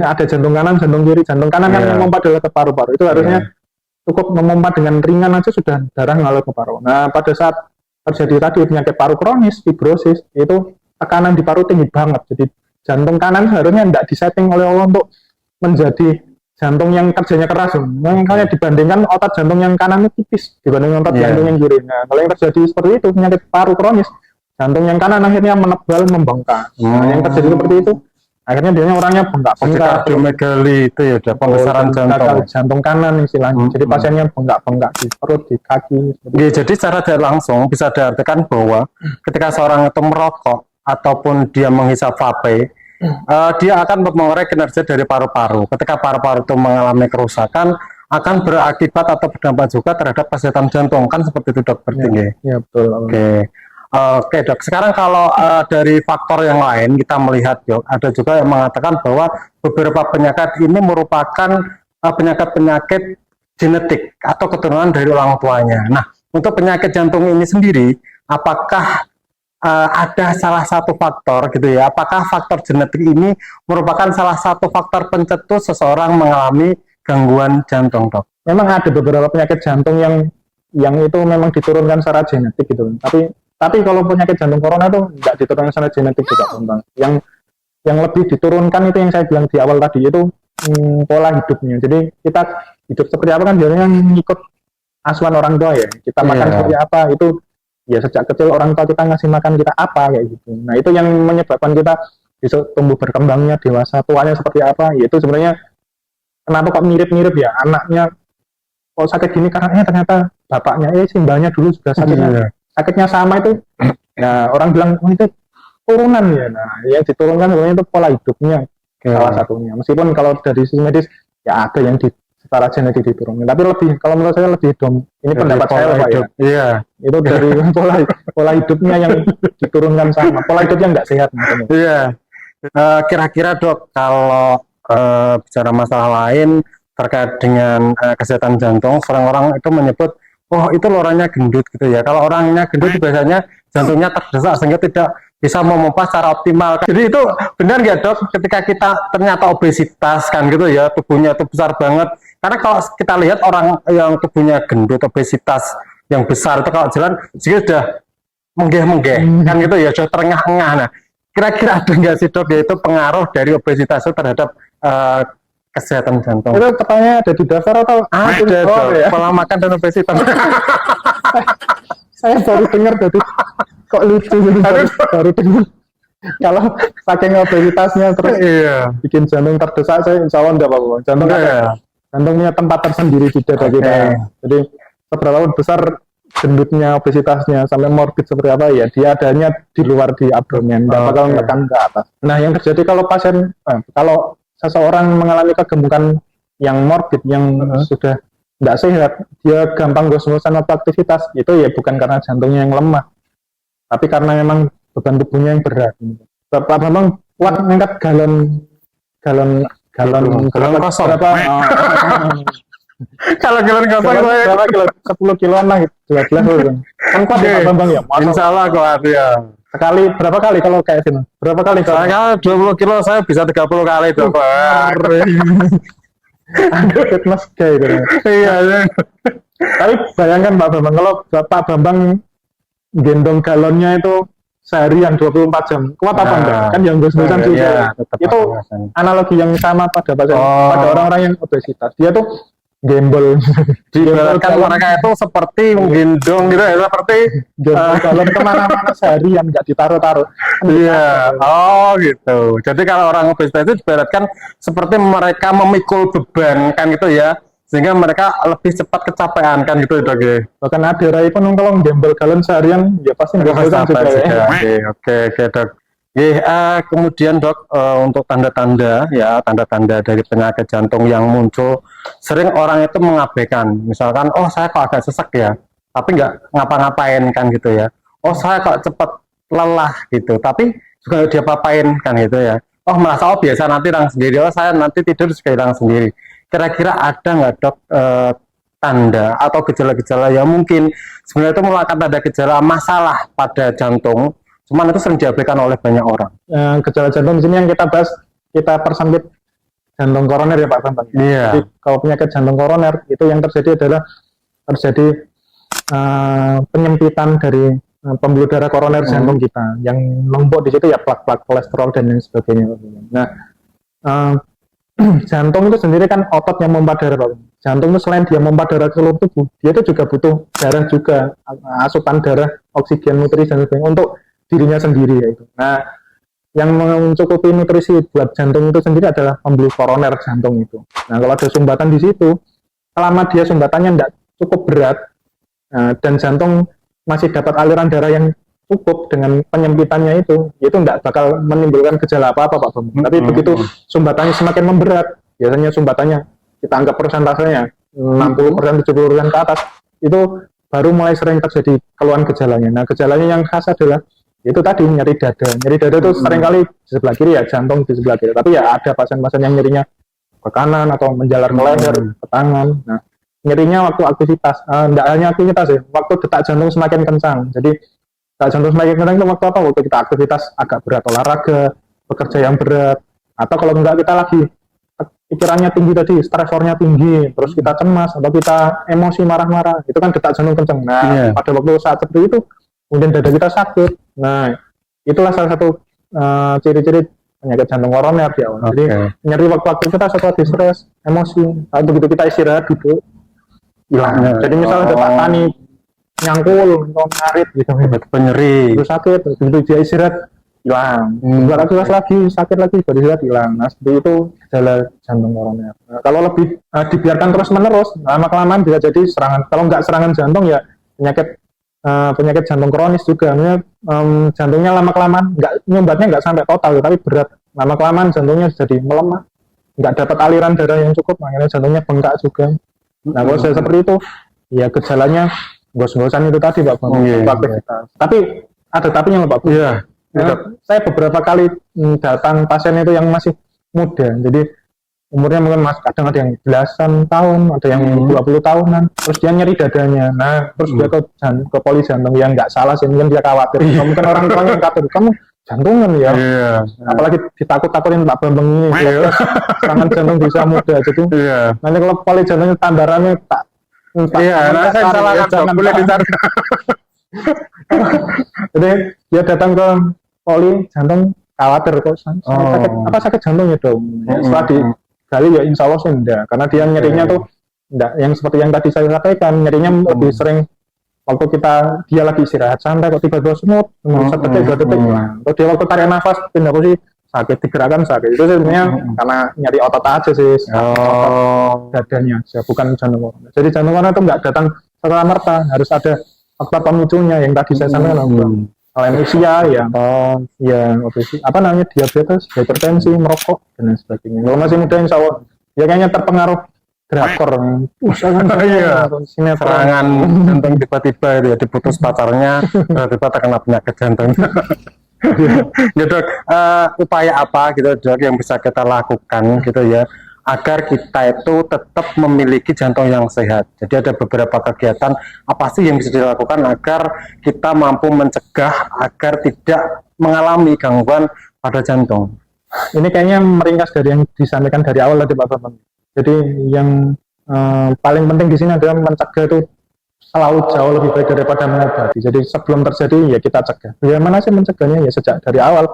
ada jantung kanan, jantung kiri, jantung kanan kan yang memompa darah ke paru-paru. Itu harusnya cukup memompa dengan ringan aja sudah darah ngalir ke paru. Nah, pada saat terjadi tadi penyakit paru kronis, fibrosis, itu tekanan di paru tinggi banget. Jadi jantung kanan seharusnya tidak disetting oleh Allah untuk menjadi jantung yang kerjanya keras. Makanya dibandingkan otot jantung yang kanan itu tipis dibanding otot jantung yang kiri. Nah, kalau yang terjadi seperti itu penyakit paru kronis, jantung yang kanan akhirnya menebal, membengkak. Nah, yang terjadi seperti itu akhirnya dia orangnya bengkak-bengkak. Kardiomegali itu ya, udah pembesaran jantung kanan istilahnya. Jadi pasiennya bengkak-bengkak di perut, di kaki. Ya, jadi secara tidak langsung bisa diartikan bahwa ketika seorang itu merokok ataupun dia menghisap vape, dia akan mempengaruhi kinerja dari paru-paru. Ketika paru-paru itu mengalami kerusakan, akan berakibat atau berdampak juga terhadap kesehatan jantung. Kan seperti itu, Dok, bertinggi. Ya, betul. Oke, Dok. Sekarang kalau dari faktor yang lain kita melihat, Dok, ada juga yang mengatakan bahwa beberapa penyakit ini merupakan penyakit-penyakit genetik atau keturunan dari orang tuanya. Nah, untuk penyakit jantung ini sendiri, apakah ada salah satu faktor gitu ya? Apakah faktor genetik ini merupakan salah satu faktor pencetus seseorang mengalami gangguan jantung, Dok? Memang ada beberapa penyakit jantung yang itu memang diturunkan secara genetik gitu. Tapi kalau penyakit jantung korona itu tidak diturunkan secara genetik juga, Bang. Yang lebih diturunkan itu yang saya bilang di awal tadi itu pola hidupnya. Jadi kita hidup seperti apa kan biasanya ngikut asuhan orang tua ya. Kita makan seperti apa itu ya sejak kecil orang tua kita ngasih makan kita apa kayak gitu. Nah, itu yang menyebabkan kita bisa tumbuh berkembangnya dewasa tuanya seperti apa. Yaitu sebenarnya kenapa kok mirip-mirip ya anaknya kok sakit gini karena ternyata bapaknya simbahnya dulu juga sakitnya sama itu. Nah, orang bilang itu turunan ya. Nah, yang diturunkan sebenarnya itu pola hidupnya salah satunya. Meskipun kalau dari sisi medis ya ada yang secara genetik diturunkan. Tapi kalau menurut saya lebih ini pendapat saya Pak ya. Iya. Itu dari pola hidupnya yang diturunkan sama. Pola hidupnya nggak sehat. Iya. Kira-kira, Dok, kalau bicara masalah lain terkait dengan kesehatan jantung, orang-orang itu menyebut oh itu orangnya gendut gitu ya. Kalau orangnya gendut biasanya jantungnya terdesak sehingga tidak bisa memompa secara optimal. Jadi itu benar nggak, Dok? Ketika kita ternyata obesitas kan gitu ya, tubuhnya itu besar banget. Karena kalau kita lihat orang yang tubuhnya gendut, obesitas yang besar itu kalau jalan sudah menggeh-menggeh kan gitu ya, sudah terengah-engah. Nah, kira-kira ada nggak sih, Dok, yaitu pengaruh dari obesitas itu terhadap kesehatan jantung? Itu pertanyaannya ada di daftar atau ada, Dok, ya? Pola makan dan obesitas. Saya baru dengar tadi kok lucu gitu, baru dengar kalau saking obesitasnya terus bikin jantung terdesak, saya insya Allah enggak apa-apa. Jantung punya tempat tersendiri di dada kita. Jadi seberapa besar gendutnya, obesitasnya sampai morbid seperti apa ya, dia adanya di luar di abdomen, nggak bakal menekan ke atas. Nah, yang terjadi kalau kalau seseorang mengalami kegemukan yang morbid, yang sudah tidak sehat, dia gampang gos-gosan atau aktivitas, itu ya bukan karena jantungnya yang lemah, tapi karena memang beban tubuhnya yang berat. Bapak memang kuat ngangkat galon kosong. Kalau galon kosong berapa kilo? 10 kiloan lah, 12 kan kuat ya, Bang ya. Insya Allah kuat ya. Sekali berapa kali kalau kayak sini? Berapa kali? Saya 20 kilo saya bisa 30 kali tuh. Fitness kayak gitu. Iya. Tapi bayangkan Pak Bambang, kalau Bapak Bambang gendong galonnya itu seharian 24 jam, kuat apa enggak? Kan yang gos-gosan juga. Itu analogi yang sama pada orang-orang yang obesitas. Dia tuh gembel. Diibaratkan mereka itu seperti menggendong gitu ya, seperti galon kemana-mana seharian, nggak ditaruh-taruh. Iya. Oh gitu. Jadi kalau orang obesitas itu diibaratkan seperti mereka memikul beban kan gitu ya, sehingga mereka lebih cepat kecapean kan gitu, Dok. Bahkan ada Rai pun kalau gembel galon seharian ya pasti nggak bisa juga. Oke, Dok. Kemudian, Dok, untuk tanda-tanda ya, tanda-tanda dari penyakit jantung yang muncul, sering orang itu mengabaikan. Misalkan, oh saya kok agak sesek ya, tapi nggak ngapa-ngapain kan gitu ya. Oh saya kok cepat lelah gitu, tapi juga dia papain kan gitu ya. Oh merasa biasa nanti hilang sendiri. Oh saya nanti tidur juga hilang sendiri. Kira-kira ada nggak, Dok, tanda atau gejala-gejala yang mungkin sebenarnya itu merupakan tanda gejala masalah pada jantung, cuman itu sering diabaikan oleh banyak orang. Gejala jantung di sini yang kita bahas, kita persempit jantung koroner ya Pak Bambang. Iya. Jadi kalau penyakit jantung koroner itu yang terjadi adalah penyempitan dari pembuluh darah koroner jantung kita, yang numpuk di situ ya plak-plak kolesterol dan lain sebagainya. Nah, jantung itu sendiri kan otot yang memompa darah, Pak. Jantung itu selain dia memompa darah ke seluruh tubuh, dia itu juga butuh darah juga, asupan darah, oksigen, nutrisi dan sebagainya untuk dirinya sendiri yaitu. Nah, yang mencukupi nutrisi buat jantung itu sendiri adalah pembuluh koroner jantung itu. Nah, kalau ada sumbatan di situ, selama dia sumbatannya tidak cukup berat, dan jantung masih dapat aliran darah yang cukup dengan penyempitannya itu tidak bakal menimbulkan gejala apa-apa Pak Bambang. Tapi begitu sumbatannya semakin memberat, biasanya sumbatannya kita anggap persentasenya 60%, 70% ke atas, itu baru mulai sering terjadi keluhan gejalanya. Nah, gejalanya yang khas adalah itu tadi nyeri dada. Nyeri dada itu seringkali di sebelah kiri ya, jantung di sebelah kiri. Tapi ya ada pasien-pasien yang nyerinya ke kanan atau menjalar ke leher, ke tangan. Nah, nyerinya waktu aktivitas, tidak hanya aktivitas ya, waktu detak jantung semakin kencang. Jadi detak jantung semakin kencang itu waktu apa? Waktu kita aktivitas agak berat, olahraga, bekerja yang berat, atau kalau enggak kita lagi pikirannya tinggi tadi, stresornya tinggi, terus kita cemas, atau kita emosi marah-marah, itu kan detak jantung kencang. Nah, pada waktu saat seperti itu, kemudian dada kita sakit. Nah, itulah salah satu ciri-ciri penyakit jantung koroner di awal. Jadi nyeri waktu aktivitas atau lagi stres, emosi, atau begitu kita istirahat duduk, hilang. Jadi misalnya detak tani nyangkul, atau ngarit gitu, penyeri, itu sakit, begitu dia istirahat hilang, aktivitas lagi sakit lagi, baru istirahat hilang. Nah, seperti itu gejala jantung koroner. Nah, kalau lebih dibiarkan terus menerus, lama kelamaan bisa jadi serangan. Kalau nggak serangan jantung ya penyakit jantung kronis juga. Jantungnya lama kelamaan nyumbatnya nggak sampai total, tapi berat. Lama kelamaan jantungnya jadi melemah, nggak dapat aliran darah yang cukup, makanya jantungnya bengkak juga. Nah, kalau saya seperti itu, ya gejalanya gos-gosan itu tadi Pak Bambang. Tapi ada tapinya Pak Bambang. Iya. Saya beberapa kali datang pasien itu yang masih muda, jadi umurnya mungkin kadang ada yang belasan tahun, ada yang 20 tahunan, terus dia nyeri dadanya. Nah, terus dia ke poli jantung, yang nggak salah sih, mungkin dia khawatir. Mungkin orang tuanya khawatir, kamu jantungan ya. Apalagi ditakut-takutin Pak Bambang ini, serangan jantung bisa muda. Jadi nanti kalau poli jantungnya tambarannya saya salah kan, boleh dicari. Jadi dia datang ke poli jantung, khawatir kok sakit jantungnya dong. Setelah digali ya insya Allah sih enggak, karena dia nyerinya tuh enggak yang seperti yang tadi saya sampaikan, nyerinya lebih sering waktu dia lagi istirahat santai kok tiba-tiba semut, sedetik 2 detik. Terus dia waktu tarik nafas pindah posisi sakit, digerakkan sakit. Itu sebenarnya karena nyeri otot aja sih, otot dadanya, bukan jantung koroner. Jadi jantung koroner itu enggak datang serta merta, harus ada faktor pemicunya yang tadi saya sampaikan. Selain usia ya, diabetes, hipertensi, merokok dan lain sebagainya. Kalau masih muda insya Allah ya kayaknya terpengaruh drakor, serangan jantung tiba-tiba itu ya, diputus pacarnya, tiba-tiba terkena penyakit jantung. Ya Dok, upaya apa gitu Dok yang bisa kita lakukan gitu ya, agar kita itu tetap memiliki jantung yang sehat. Jadi ada beberapa kegiatan apa sih yang bisa dilakukan agar kita mampu mencegah agar tidak mengalami gangguan pada jantung. Ini kayaknya meringkas dari yang disampaikan dari awal tadi Pak Bambang. Jadi yang paling penting di sini adalah mencegah itu selalu jauh lebih baik daripada mengobati. Jadi sebelum terjadi ya kita cegah. Bagaimana sih mencegahnya? Ya sejak dari awal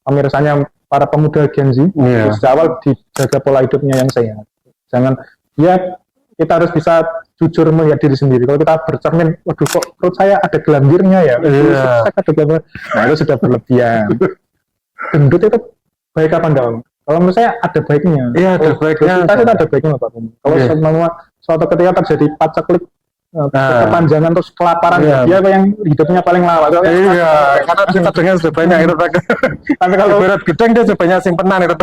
pemirsanya para pemuda Gen Z, sejak awal dijaga pola hidupnya yang sehat. Jangan, ya kita harus bisa jujur melihat diri sendiri. Kalau kita bercermin, waduh kok perut saya ada gelambirnya ya, nah itu sudah berlebihan. Gendut itu baik apa enggak? Kalau menurut saya ada baiknya. Iya, ada baiknya. Kita ada baiknya Pak. Kalau semua suatu ketika terjadi paceklik, kepanjangan terus kelaparan, dia yang hidupnya paling lama. Karena jantungnya sudah banyak itu. Tapi kalau berat gedeng dia sudah banyak simpenan itu.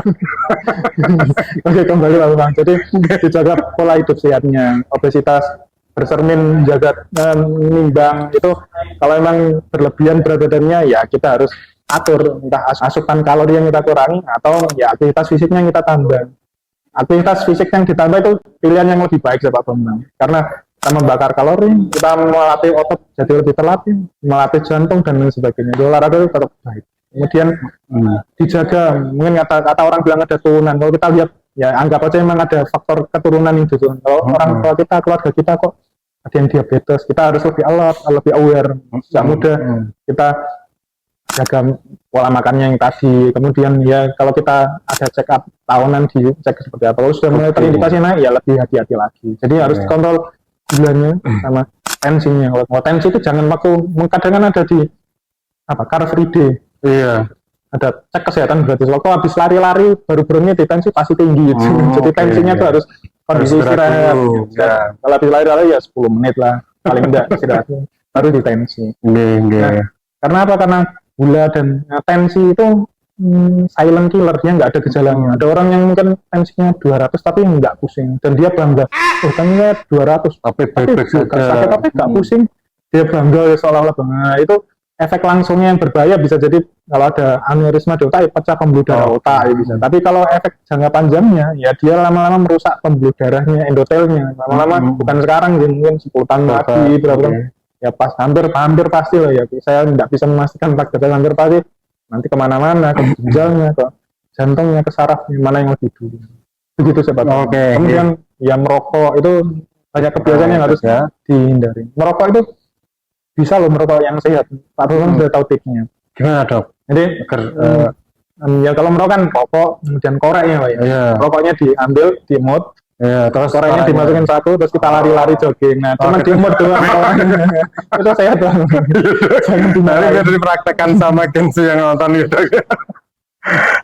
Oke, kembali Pak Bambang. Jadi dijaga pola hidup sehatnya, obesitas, bercermin, jaga nimbang itu. Kalau memang berlebihan berat badannya ya kita harus atur, entah asupan kalori yang kita kurangi atau ya aktivitas fisiknya yang kita tambah. aktivitas fisik yang ditambah itu pilihan yang lebih baik Pak Bambang, karena kita membakar kalori, kita melatih otot jadi lebih terlatih, melatih jantung dan lain sebagainya. Jadi olahraga itu tetap baik. Kemudian dijaga, mungkin kata orang bilang ada turunan. Kalau kita lihat, ya anggap aja memang ada faktor keturunan yang gitu. Kalau orang tua kita, keluarga kita kok ada yang diabetes, kita harus lebih alert, lebih aware. Sejak muda kita jaga pola makannya yang tadi. Kemudian ya kalau kita ada check up tahunan dicek seperti apa. Kalau sudah mulai terindikasi naik, ya lebih hati-hati lagi. Jadi harus kontrol gulanya sama tensinya. Kalau tensi itu jangan waktu, kadang kan ada di car free day. Iya. Ada cek kesehatan gratis. Waktu habis lari-lari baru berhenti tensi pasti tinggi. Jadi tensinya tuh harus kondisi istirahat. Ya. Kalau habis lari-lari ya 10 menit lah paling enggak istirahat. Baru di tensi. Nah, karena apa? Karena gula dan tensi itu silent killer, dia nggak ada gejalanya. Ada orang yang mungkin tensinya 200 tapi nggak pusing dan dia bangga, tensinya 200 tapi sakit tapi nggak pusing, dia bangga seolah-olah bangga. Nah, itu efek langsungnya yang berbahaya bisa jadi kalau ada aneurisma di otak, pecah pembuluh darah otak ya bisa. Tapi kalau efek jangka panjangnya ya dia lama-lama merusak pembuluh darahnya, endotelnya. Lama-lama bukan sekarang, mungkin 10 tahun lagi berapa ya pas hampir pasti lah ya. Saya nggak bisa memastikan tapi hampir pasti nanti kemana-mana, ke ginjalnya, ke jantungnya, ke sarafnya, mana yang lebih dulu. Begitu sebabnya. Kemudian ya merokok itu banyak kebiasaan yang harus dihindari. Merokok itu bisa loh, merokok yang sehat. Pak Bambang sudah tahu tipsnya. Gimana dok? Jadi ya kalau merokok kan rokok, kemudian koreknya Pak ya. Rokoknya diambil, dimut, terus koreknya dimasukin satu, terus kita lari-lari jogging. Nah, cuma dimut doang. Itu sehat banget. Nanti biar dipraktekkan sama Kenzi yang nonton gitu.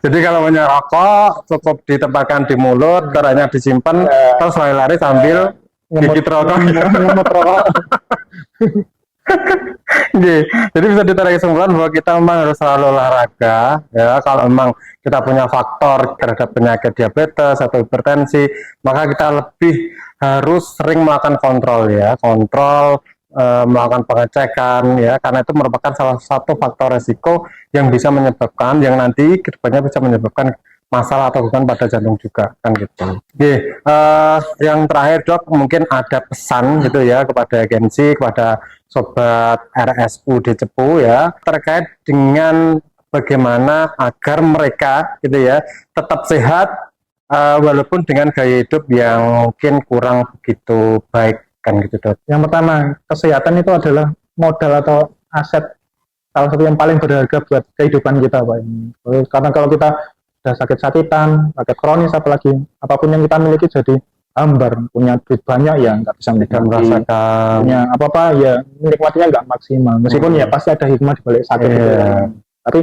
Jadi kalau menyerokok cukup ditempatkan di mulut, koreknya disimpan, terus lari-lari sambil gigit rokok. Ngemut rokok. Jadi bisa ditarik kesimpulan bahwa kita memang harus selalu olahraga ya. Kalau memang kita punya faktor terhadap penyakit diabetes atau hipertensi, maka kita lebih harus sering melakukan kontrol ya, melakukan pengecekan ya, karena itu merupakan salah satu faktor resiko yang bisa menyebabkan, yang nanti kedepannya bisa menyebabkan masalah atau bukan pada jantung juga kan gitu. Yang terakhir dok, mungkin ada pesan gitu ya kepada agensi, kepada sobat RSUD Cepu ya, terkait dengan bagaimana agar mereka gitu ya tetap sehat walaupun dengan gaya hidup yang mungkin kurang begitu baik kan gitu dok. Yang pertama, kesehatan itu adalah modal atau aset salah satu yang paling berharga buat kehidupan kita Pak. Karena kalau kita sudah sakit-sakitan, sakit kronis, apalagi apapun yang kita miliki jadi hambar, punya duit banyak ya nggak bisa merasakan, punya apa-apa ya menikmatinya nggak maksimal, meskipun ya pasti ada hikmah di balik sakit itu ya. Tapi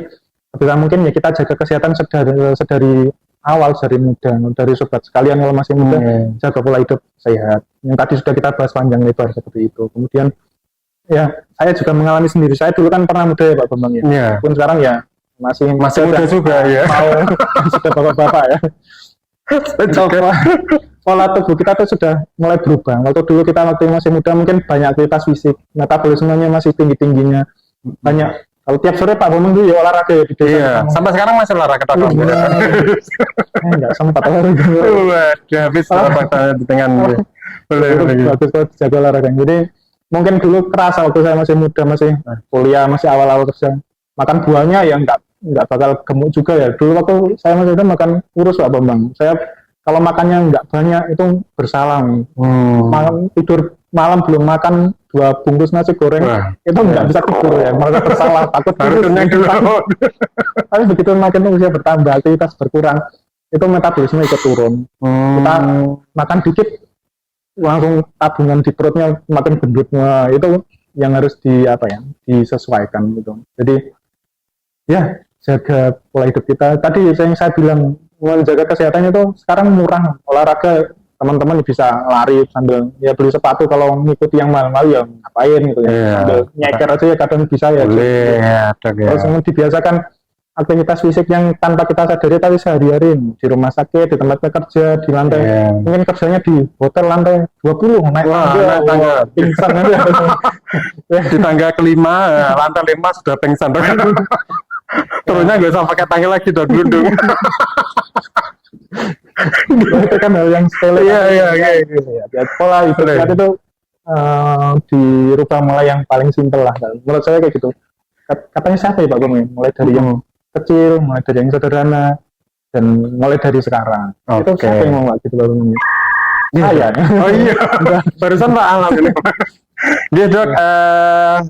sebisa mungkin ya kita jaga kesehatan sedari awal, dari muda, dari sobat sekalian kalau masih muda, jaga pola hidup sehat yang tadi sudah kita bahas panjang lebar seperti itu. Kemudian ya saya juga mengalami sendiri, saya dulu kan pernah muda ya Pak Bambang ya, pun sekarang ya masih muda juga ya, sudah bapak-bapak ya. Pola tubuh kita tuh sudah mulai berubah. Waktu dulu kita waktu masih muda mungkin banyak aktivitas fisik, metabolismenya masih tinggi-tingginya, banyak. Kalau tiap sore Pak Bambang dulu ya olahraga ya. Sampai sekarang masih olahraga dok? Enggak sempat olahraga. Waduh, habis olahraga di tengah. Bagus kalau jaga olahraga. Jadi mungkin dulu kerasa waktu saya masih muda, masih kuliah, masih awal-awal kerja, makan buahnya ya nggak bakal gemuk juga ya. Dulu waktu saya masih muda makan kurus Pak Bambang. Saya kalau makannya nggak banyak itu bersalah. Tidur malam belum makan 2 bungkus nasi goreng itu nggak bisa tidur ya, malah bersalah, takut tidur. Tapi begitu makin usia bertambah, aktivitas berkurang, itu metabolisme ikut turun. Kita makan dikit langsung tabungan di perutnya makin gendut. Itu yang harus disesuaikan gitu. Jadi ya jaga pola hidup kita. Tadi yang saya bilang menjaga kesehatan itu sekarang murah, olahraga teman-teman bisa lari sambil ya beli sepatu, kalau ngikuti yang mahal-mahal ya ngapain gitu ya, sambil nyeker aja ya kadang bisa ya. Terus dibiasakan aktivitas fisik yang tanpa kita sadari tapi sehari-hari di rumah sakit, di tempat kerja, di lantai mungkin kerjanya di hotel lantai 20 naik tangga pingsan aja. Di tangga kelima lantai 5 sudah pingsan. Turunnya nggak usah pakai tangga lagi, udah gelundung. Itu kan hal yang sepele. Iya, iya, iya. Ya, pola hidup Betul. sehat itu dirubah mulai yang paling simpel lah. Dan menurut saya kayak gitu. Katanya siapa ya Pak Gong ya? Mulai dari yang kecil, mulai dari yang sederhana, dan mulai dari sekarang. Itu Oke. siapa yang mau gitu Pak Gong? Saya. Oh iya, barusan Pak Alam ini. Dia dok,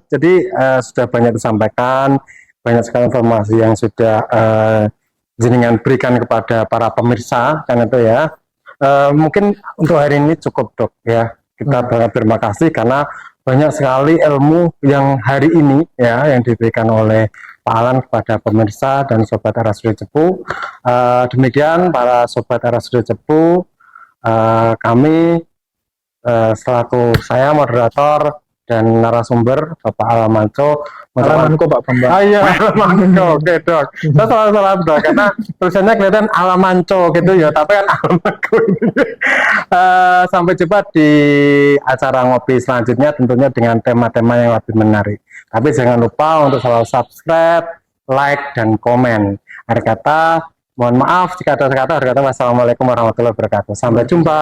jadi sudah banyak disampaikan, banyak sekali informasi yang sudah jenengan berikan kepada para pemirsa, kan itu ya. Mungkin untuk hari ini cukup dok ya. Kita banget terima kasih karena banyak sekali ilmu yang hari ini ya yang diberikan oleh Pak Alan kepada pemirsa dan sobat RSUD Cepu. Demikian para sobat RSUD Cepu. Kami selaku saya moderator dan narasumber Bapak Alamanco. Alamanko Pak Bambang. Ah iya, Alamanco, oke dok. Saya salah dok karena tulisannya kelihatan Alamanco gitu ya, tapi kan Alamanco. Sampai jumpa di acara ngopi selanjutnya, tentunya dengan tema-tema yang lebih menarik. Tapi jangan lupa untuk selalu subscribe, like, dan komen. Akhir kata, mohon maaf jika ada kata-kata. Wassalamualaikum warahmatullahi wabarakatuh. Sampai jumpa.